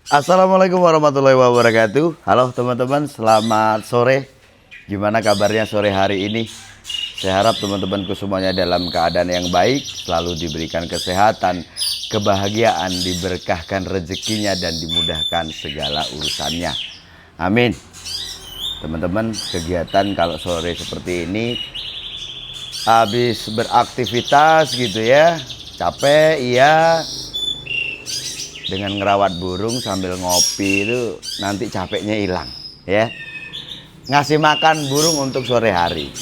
Assalamualaikum warahmatullahi wabarakatuh. Halo teman-teman, selamat sore. Gimana kabarnya sore hari ini? Saya harap teman-temanku semuanya dalam keadaan yang baik, selalu diberikan kesehatan, kebahagiaan, diberkahkan rezekinya dan dimudahkan segala urusannya. Amin. Teman-teman, kegiatan kalau sore seperti ini habis beraktivitas gitu ya. Capek iya. Dengan ngerawat burung sambil ngopi itu nanti capeknya hilang ya. Ngasih makan burung untuk sore hari.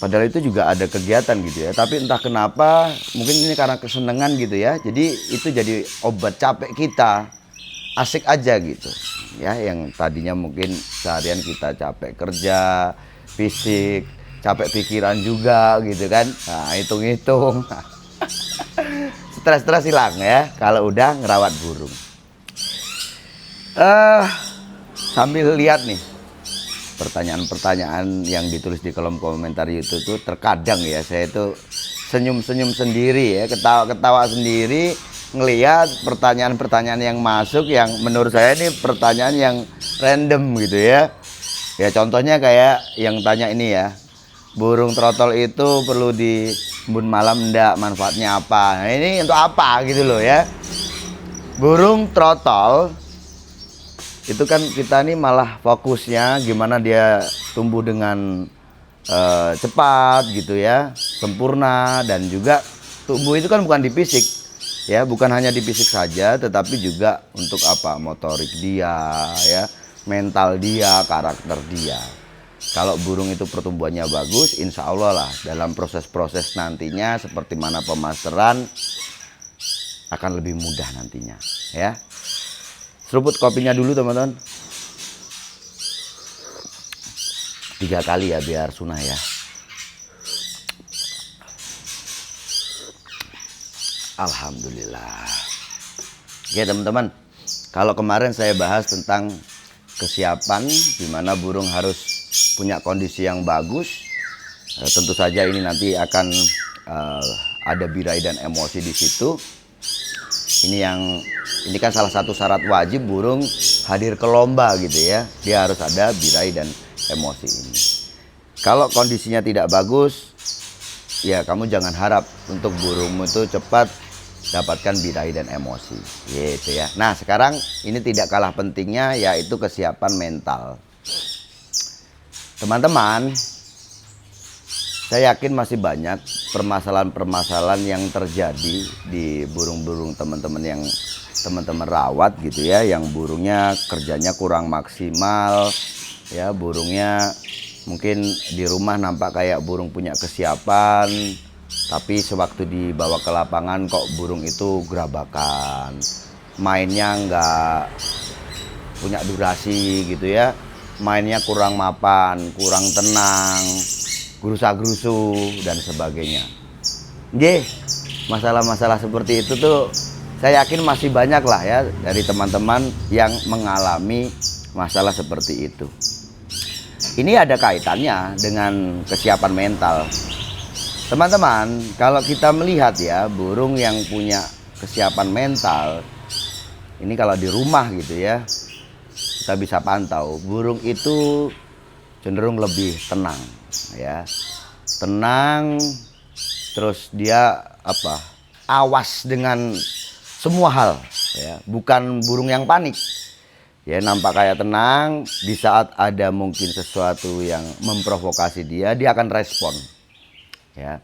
Padahal itu juga ada kegiatan gitu ya. Tapi entah kenapa mungkin ini karena kesenangan gitu ya. Jadi itu jadi obat capek kita. Asik aja gitu. Ya, yang tadinya mungkin seharian kita capek kerja, fisik, capek pikiran juga gitu kan. Nah, hitung-hitung. Stres-stres hilang ya kalau udah ngerawat burung. Sambil lihat nih pertanyaan-pertanyaan yang ditulis di kolom komentar YouTube tuh, terkadang ya saya tuh senyum-senyum sendiri ya, ketawa-ketawa sendiri ngelihat pertanyaan-pertanyaan yang masuk yang menurut saya ini pertanyaan yang random gitu ya. Ya contohnya kayak yang tanya ini ya, burung trotol itu perlu di embun malam enggak, manfaatnya apa? Nah, ini untuk apa gitu loh ya. Burung trotol itu kan kita nih malah fokusnya gimana dia tumbuh dengan cepat gitu ya, sempurna, dan juga tumbuh itu kan bukan di fisik ya, bukan hanya di fisik saja tetapi juga untuk apa? Motorik dia ya, mental dia, karakter dia. Kalau burung itu pertumbuhannya bagus, insya Allah lah dalam proses-proses nantinya seperti mana pemasteran akan lebih mudah nantinya ya. Seruput kopinya dulu teman-teman. 3 kali ya biar sunnah ya. Alhamdulillah. Oke teman-teman, kalau kemarin saya bahas tentang kesiapan di mana burung harus punya kondisi yang bagus, tentu saja ini nanti akan ada birahi dan emosi di situ. Ini kan salah satu syarat wajib burung hadir ke lomba gitu ya. Dia harus ada birahi dan emosi ini. Kalau kondisinya tidak bagus, ya kamu jangan harap untuk burungmu itu cepat dapatkan birahi dan emosi gitu ya. Nah sekarang ini tidak kalah pentingnya yaitu kesiapan mental. Teman-teman, saya yakin masih banyak permasalahan-permasalahan yang terjadi di burung-burung teman-teman yang teman-teman rawat gitu ya, yang burungnya kerjanya kurang maksimal ya, burungnya mungkin di rumah nampak kayak burung punya kesiapan, tapi sewaktu dibawa ke lapangan kok burung itu gerabakan, mainnya nggak punya durasi gitu ya, mainnya kurang mapan, kurang tenang, gerusa-gerusu dan sebagainya. Nggih, masalah-masalah seperti itu tuh saya yakin masih banyak lah ya dari teman-teman yang mengalami masalah seperti itu. Ini ada kaitannya dengan kesiapan mental. Teman-teman, kalau kita melihat ya burung yang punya kesiapan mental, ini kalau di rumah gitu ya, kita bisa pantau burung itu cenderung lebih tenang ya, tenang, terus dia awas dengan semua hal ya, bukan burung yang panik ya, nampak kayak tenang. Di saat ada mungkin sesuatu yang memprovokasi dia akan respon ya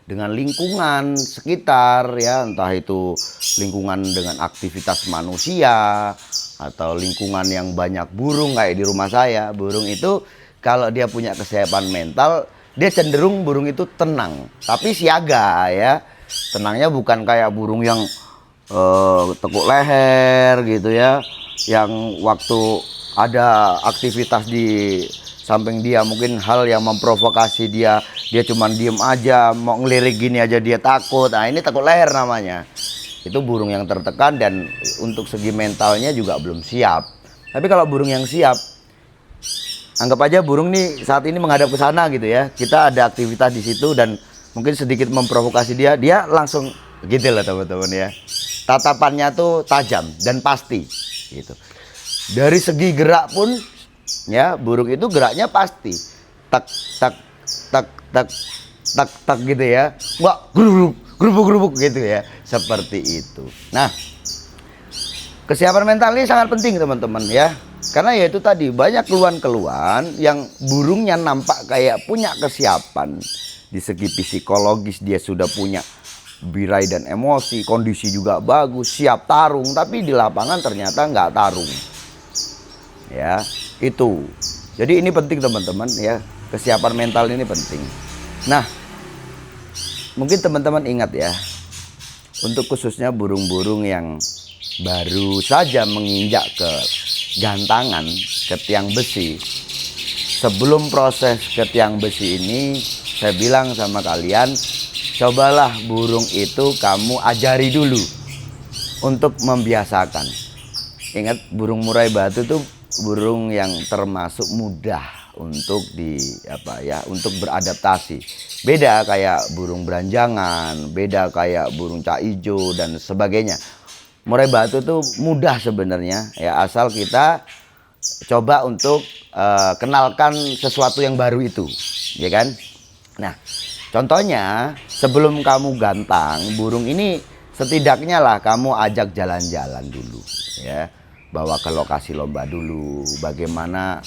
dengan lingkungan sekitar ya, entah itu lingkungan dengan aktivitas manusia atau lingkungan yang banyak burung kayak di rumah saya. Burung itu kalau dia punya kesiapan mental, dia cenderung burung itu tenang tapi siaga ya. Tenangnya bukan kayak burung yang tekuk leher gitu ya, yang waktu ada aktivitas di samping dia mungkin hal yang memprovokasi dia cuman diem aja, mau ngelirik gini aja dia takut. Nah ini tekuk leher namanya. Itu burung yang tertekan dan untuk segi mentalnya juga belum siap. Tapi kalau burung yang siap, anggap aja burung nih saat ini menghadap ke sana gitu ya, kita ada aktivitas di situ dan mungkin sedikit memprovokasi dia langsung gitu lah teman-teman ya. tatapannya tuh tajam dan pasti gitu. Dari segi gerak pun ya, burung itu geraknya pasti. Tak tak tak tak tak tak gitu ya. Wah, gerubuk gitu ya. Seperti itu. Nah, kesiapan mental ini sangat penting teman-teman ya. Karena ya itu tadi, banyak keluhan-keluhan yang burungnya nampak kayak punya kesiapan. Di segi psikologis dia sudah punya birai dan emosi, kondisi juga bagus, siap tarung. Tapi di lapangan ternyata nggak tarung. Ya, itu. Jadi ini penting teman-teman ya. Kesiapan mental ini penting. Nah, mungkin teman-teman ingat ya. Untuk khususnya burung-burung yang baru saja menginjak ke gantangan, ke tiang besi. Sebelum proses ke tiang besi ini, saya bilang sama kalian, cobalah burung itu kamu ajari dulu untuk membiasakan. Ingat, burung murai batu itu burung yang termasuk mudah untuk untuk beradaptasi. Beda kayak burung beranjangan, beda kayak burung cak ijo dan sebagainya. Murai batu itu mudah sebenarnya ya, asal kita coba untuk kenalkan sesuatu yang baru itu, ya kan? Nah, contohnya sebelum kamu gantang burung ini, setidaknya lah kamu ajak jalan-jalan dulu ya. Bawa ke lokasi lomba dulu, bagaimana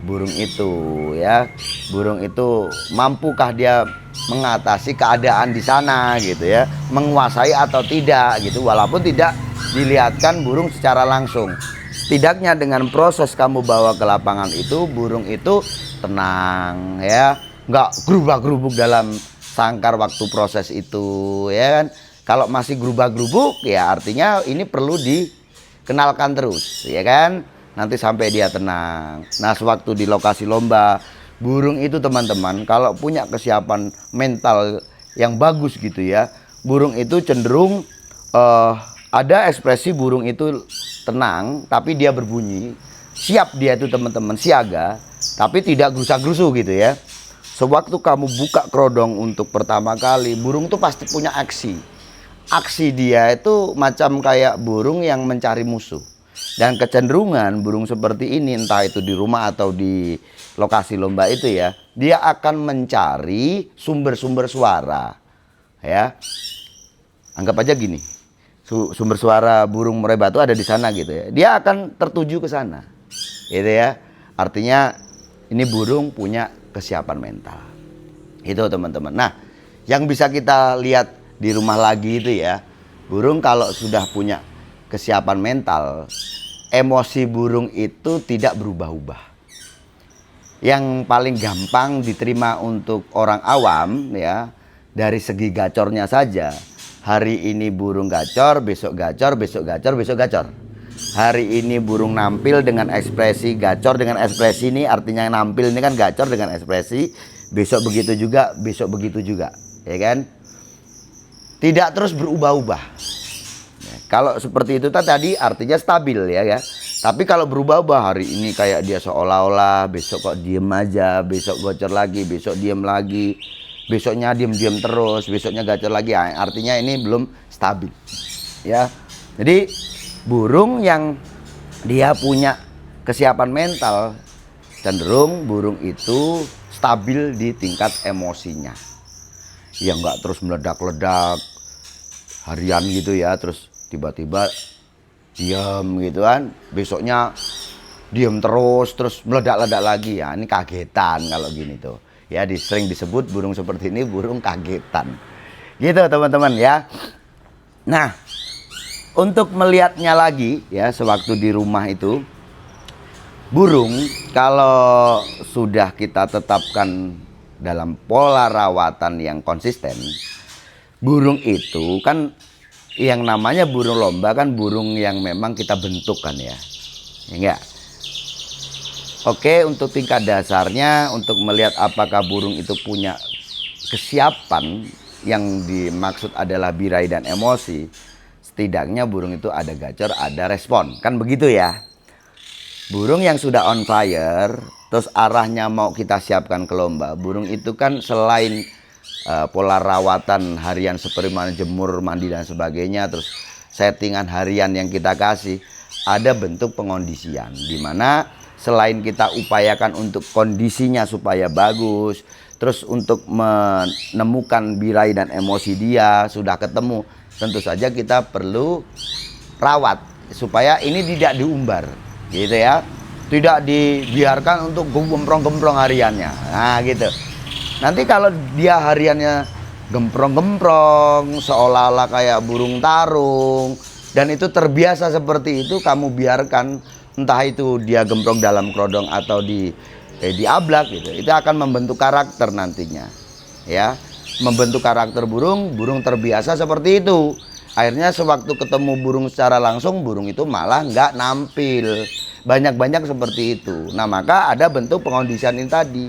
burung itu ya. Burung itu mampukah dia mengatasi keadaan di sana gitu ya, menguasai atau tidak gitu, walaupun tidak dilihatkan burung secara langsung. Setidaknya dengan proses kamu bawa ke lapangan itu, burung itu tenang ya, nggak gerubak-gerubuk dalam sangkar waktu proses itu ya kan. Kalau masih gerubak-gerubuk ya artinya ini perlu dikenalkan terus ya kan, nanti sampai dia tenang. Nah, sewaktu di lokasi lomba, burung itu teman-teman kalau punya kesiapan mental yang bagus gitu ya, burung itu cenderung ada ekspresi burung itu tenang tapi dia berbunyi, siap dia itu teman-teman, siaga tapi tidak gerusa-gerusu gitu ya. Sewaktu kamu buka kerodong untuk pertama kali, burung itu pasti punya aksi. Aksi dia itu macam kayak burung yang mencari musuh. Dan kecenderungan burung seperti ini, entah itu di rumah atau di lokasi lomba itu ya, dia akan mencari sumber-sumber suara ya. Anggap aja gini, sumber suara burung murai batu ada di sana gitu ya, dia akan tertuju ke sana gitu ya. Artinya ini burung punya kesiapan mental itu teman-teman. Nah, yang bisa kita lihat di rumah lagi itu ya, burung kalau sudah punya kesiapan mental, emosi burung itu tidak berubah-ubah. Yang paling gampang diterima untuk orang awam ya, dari segi gacornya saja. Hari ini burung gacor, besok gacor, besok gacor, besok gacor. Hari ini burung nampil dengan ekspresi gacor dengan ekspresi, ini artinya nampil ini kan gacor dengan ekspresi, besok begitu juga, besok begitu juga, ya kan? Tidak terus berubah-ubah. Kalau seperti itu tadi artinya stabil ya. Tapi kalau berubah-ubah, hari ini kayak dia seolah-olah, besok kok diem aja, besok gacor lagi, besok diem lagi, besoknya diem-diem terus, besoknya gacor lagi, artinya ini belum stabil ya. Jadi burung yang dia punya kesiapan mental, cenderung burung itu stabil di tingkat emosinya. Ya nggak terus meledak-ledak harian gitu ya, terus tiba-tiba diam gitu kan, besoknya diam terus meledak-ledak lagi ya. Ini kagetan kalau gini tuh ya, sering disebut burung seperti ini burung kagetan gitu teman-teman ya. Nah, untuk melihatnya lagi ya, sewaktu di rumah itu, burung kalau sudah kita tetapkan dalam pola rawatan yang konsisten, burung itu kan yang namanya burung lomba kan burung yang memang kita bentuk kan ya enggak. Oke, untuk tingkat dasarnya, untuk melihat apakah burung itu punya kesiapan yang dimaksud adalah birai dan emosi, setidaknya burung itu ada gacor, ada respon, kan begitu ya. Burung yang sudah on fire, terus arahnya mau kita siapkan ke lomba, burung itu kan selain pola rawatan harian seperti jemur, mandi dan sebagainya, terus settingan harian yang kita kasih, ada bentuk pengondisian, dimana selain kita upayakan untuk kondisinya supaya bagus, terus untuk menemukan birahi dan emosi dia sudah ketemu, tentu saja kita perlu rawat supaya ini tidak diumbar, gitu ya, tidak dibiarkan untuk gemprong-gemprong hariannya. Nah gitu. Nanti kalau dia hariannya gemprong-gemprong seolah-olah kayak burung tarung, dan itu terbiasa seperti itu, kamu biarkan entah itu dia gemprong dalam kerodong atau di ablak gitu, itu akan membentuk karakter nantinya, ya, membentuk karakter burung. Burung terbiasa seperti itu, akhirnya sewaktu ketemu burung secara langsung, burung itu malah nggak nampil, banyak-banyak seperti itu. Nah maka ada bentuk pengondisian ini tadi,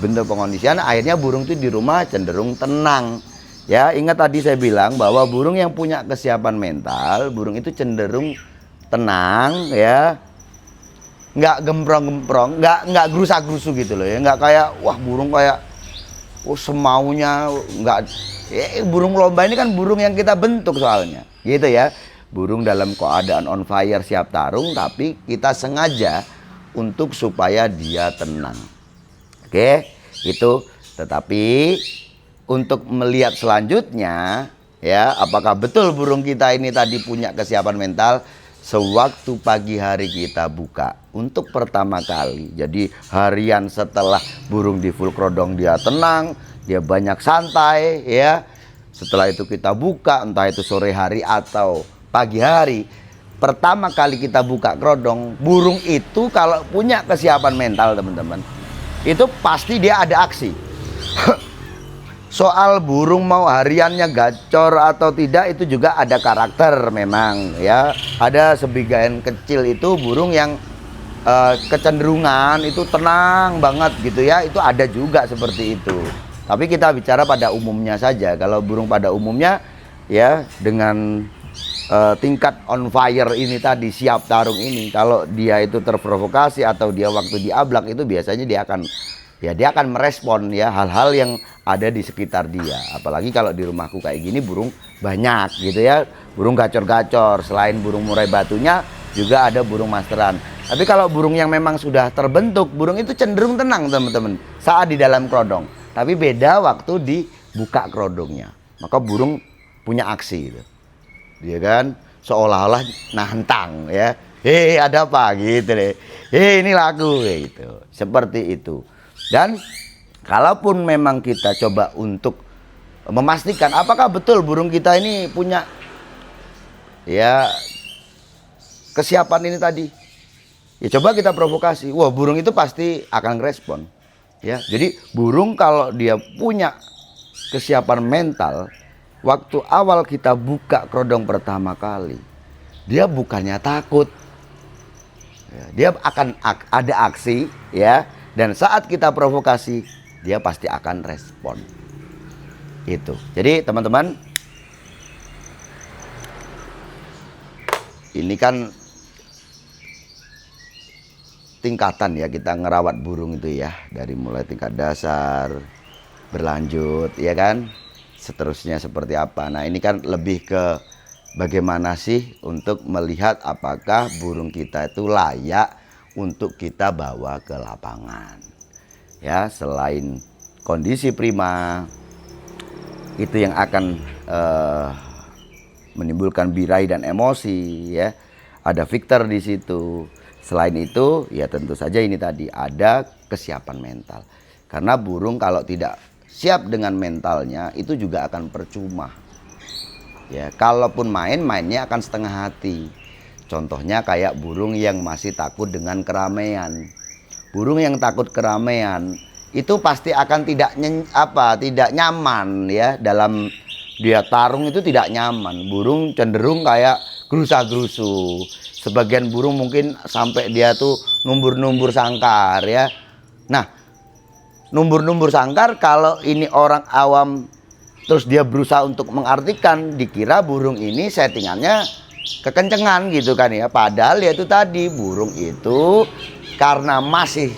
bentuk pengondisian, akhirnya burung itu di rumah cenderung tenang. Ya, ingat tadi saya bilang bahwa burung yang punya kesiapan mental, burung itu cenderung tenang, ya, nggak gemprong-gemprong, nggak gerusa-gerusu gitu loh ya, nggak kayak wah burung kayak semaunya, nggak. Burung lomba ini kan burung yang kita bentuk soalnya, gitu ya. Burung dalam keadaan on fire siap tarung, tapi kita sengaja untuk supaya dia tenang. Oke, itu. Tetapi untuk melihat selanjutnya, ya, apakah betul burung kita ini tadi punya kesiapan mental, sewaktu pagi hari kita buka untuk pertama kali. Jadi harian setelah burung di full kerodong dia tenang, dia banyak santai, ya. Setelah itu kita buka, entah itu sore hari atau pagi hari, pertama kali kita buka kerodong, burung itu kalau punya kesiapan mental, teman-teman, itu pasti dia ada aksi. Soal burung mau hariannya gacor atau tidak, itu juga ada karakter memang, ya. Ada sebagian kecil itu burung yang kecenderungan itu tenang banget gitu ya, itu ada juga seperti itu. Tapi kita bicara pada umumnya saja. Kalau burung pada umumnya, ya, dengan tingkat on fire ini tadi, siap tarung ini, kalau dia itu terprovokasi atau dia waktu diablak, itu biasanya dia akan merespon, ya, hal-hal yang ada di sekitar dia. Apalagi kalau di rumahku kayak gini burung banyak gitu ya, burung gacor-gacor. Selain burung murai batunya juga ada burung masteran. Tapi kalau burung yang memang sudah terbentuk, burung itu cenderung tenang, teman-teman, saat di dalam kerodong. Tapi beda waktu dibuka kerodongnya, maka burung punya aksi gitu. Dia kan seolah-olah nantang, ya, ada apa gitu deh, ini lagu gitu, seperti itu. Dan kalaupun memang kita coba untuk memastikan apakah betul burung kita ini punya, ya, kesiapan ini tadi, ya coba kita provokasi. Wah, burung itu pasti akan respon, ya. Jadi burung kalau dia punya kesiapan mental, waktu awal kita buka kerodong pertama kali, dia bukannya takut, ya, dia akan ada aksi, ya. Dan saat kita provokasi, dia pasti akan respon. Itu. Jadi teman-teman, ini kan tingkatan, ya, kita ngerawat burung itu, ya, dari mulai tingkat dasar berlanjut, ya kan, seterusnya seperti apa. Nah ini kan lebih ke bagaimana sih untuk melihat apakah burung kita itu layak untuk kita bawa ke lapangan, ya. Selain kondisi prima itu yang akan menimbulkan birahi dan emosi, ya, ada Victor di situ. Selain itu, ya, tentu saja ini tadi ada kesiapan mental, karena burung kalau tidak siap dengan mentalnya itu juga akan percuma, ya. Kalaupun mainnya akan setengah hati. Contohnya kayak burung yang masih takut dengan keramaian. Burung yang takut keramaian itu pasti akan tidak nyaman, ya, dalam dia tarung itu tidak nyaman. Burung cenderung kayak gerusa-gerusu. Sebagian burung mungkin sampai dia tuh numbur-numbur sangkar, ya. Nah, numbur-numbur sangkar, kalau ini orang awam terus dia berusaha untuk mengartikan, dikira burung ini settingannya kekencengan gitu kan, ya. Padahal ya itu tadi, burung itu karena masih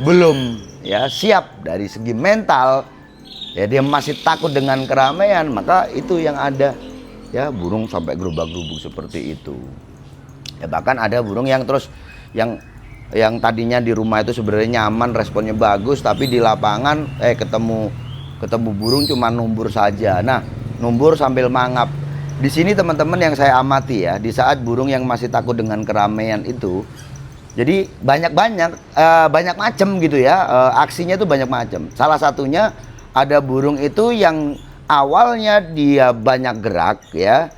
belum, ya, siap dari segi mental, ya, dia masih takut dengan keramaian, maka itu yang ada. ya burung sampai gerubak-gerubuk seperti itu. Ya bahkan ada burung yang terus yang tadinya di rumah itu sebenarnya nyaman, responnya bagus, tapi di lapangan ketemu burung cuma numbur saja. Nah, numbur sambil mangap. Di sini teman-teman yang saya amati ya, di saat burung yang masih takut dengan keramaian itu, jadi banyak macam gitu ya, aksinya itu banyak macam. Salah satunya ada burung itu yang awalnya dia banyak gerak ya,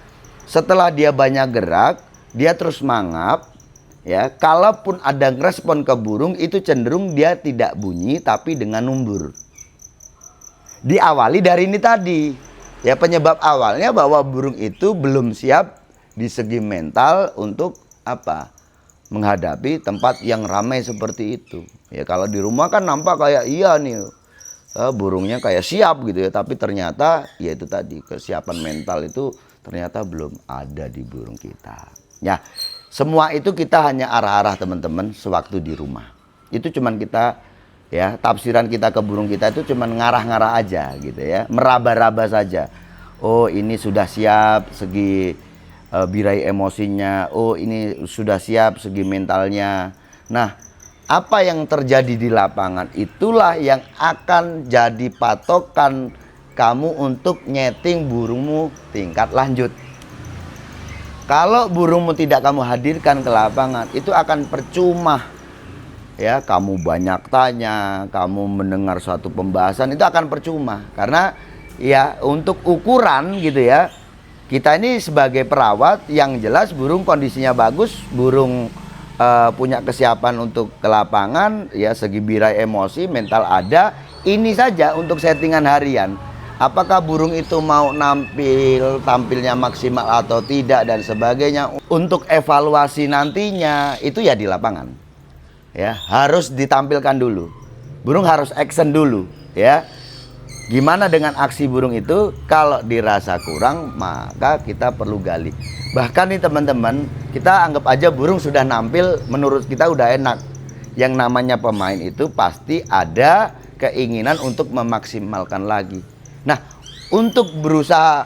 setelah dia banyak gerak dia terus mangap ya. Kalaupun ada respon ke burung itu cenderung dia tidak bunyi tapi dengan numbur. Diawali dari ini tadi ya, penyebab awalnya bahwa burung itu belum siap di segi mental untuk apa, menghadapi tempat yang ramai seperti itu ya. Kalau di rumah kan nampak kayak iya nih burungnya kayak siap gitu ya, tapi ternyata ya itu tadi, kesiapan mental itu ternyata belum ada di burung kita ya. Semua itu kita hanya arah-arah teman-teman sewaktu di rumah. Itu cuman kita ya, tafsiran kita ke burung kita itu cuman ngarah-ngarah aja gitu ya, meraba-raba saja. Oh ini sudah siap segi birai emosinya, oh ini sudah siap segi mentalnya. Nah, apa yang terjadi di lapangan itulah yang akan jadi patokan kamu untuk nyeting burungmu tingkat lanjut. Kalau burungmu tidak kamu hadirkan ke lapangan, itu akan percuma ya. Kamu banyak tanya, kamu mendengar suatu pembahasan, itu akan percuma. Karena ya untuk ukuran gitu ya, kita ini sebagai perawat yang jelas burung kondisinya bagus, burung punya kesiapan untuk ke lapangan ya, segi birai emosi, mental ada. Ini saja untuk settingan harian. Apakah burung itu mau tampilnya maksimal atau tidak dan sebagainya. Untuk evaluasi nantinya itu ya di lapangan ya, harus ditampilkan dulu. Burung harus action dulu ya. Gimana dengan aksi burung itu? Kalau dirasa kurang maka kita perlu gali. Bahkan nih teman-teman, kita anggap aja burung sudah nampil menurut kita udah enak. Yang namanya pemain itu pasti ada keinginan untuk memaksimalkan lagi. Nah, untuk berusaha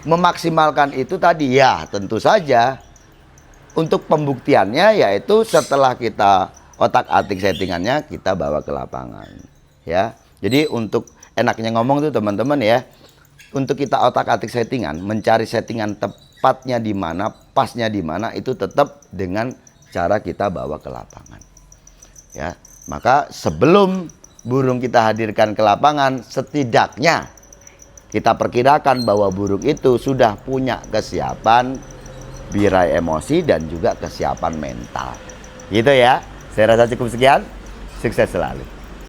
memaksimalkan itu tadi ya, tentu saja untuk pembuktiannya yaitu setelah kita otak-atik settingannya, kita bawa ke lapangan ya. Jadi untuk enaknya ngomong tuh teman-teman ya, untuk kita otak-atik settingan, mencari settingan tepatnya di mana, pasnya di mana, itu tetap dengan cara kita bawa ke lapangan ya. Maka sebelum burung kita hadirkan ke lapangan, setidaknya kita perkirakan bahwa burung itu sudah punya kesiapan birai emosi dan juga kesiapan mental gitu ya. Saya rasa cukup sekian, sukses selalu.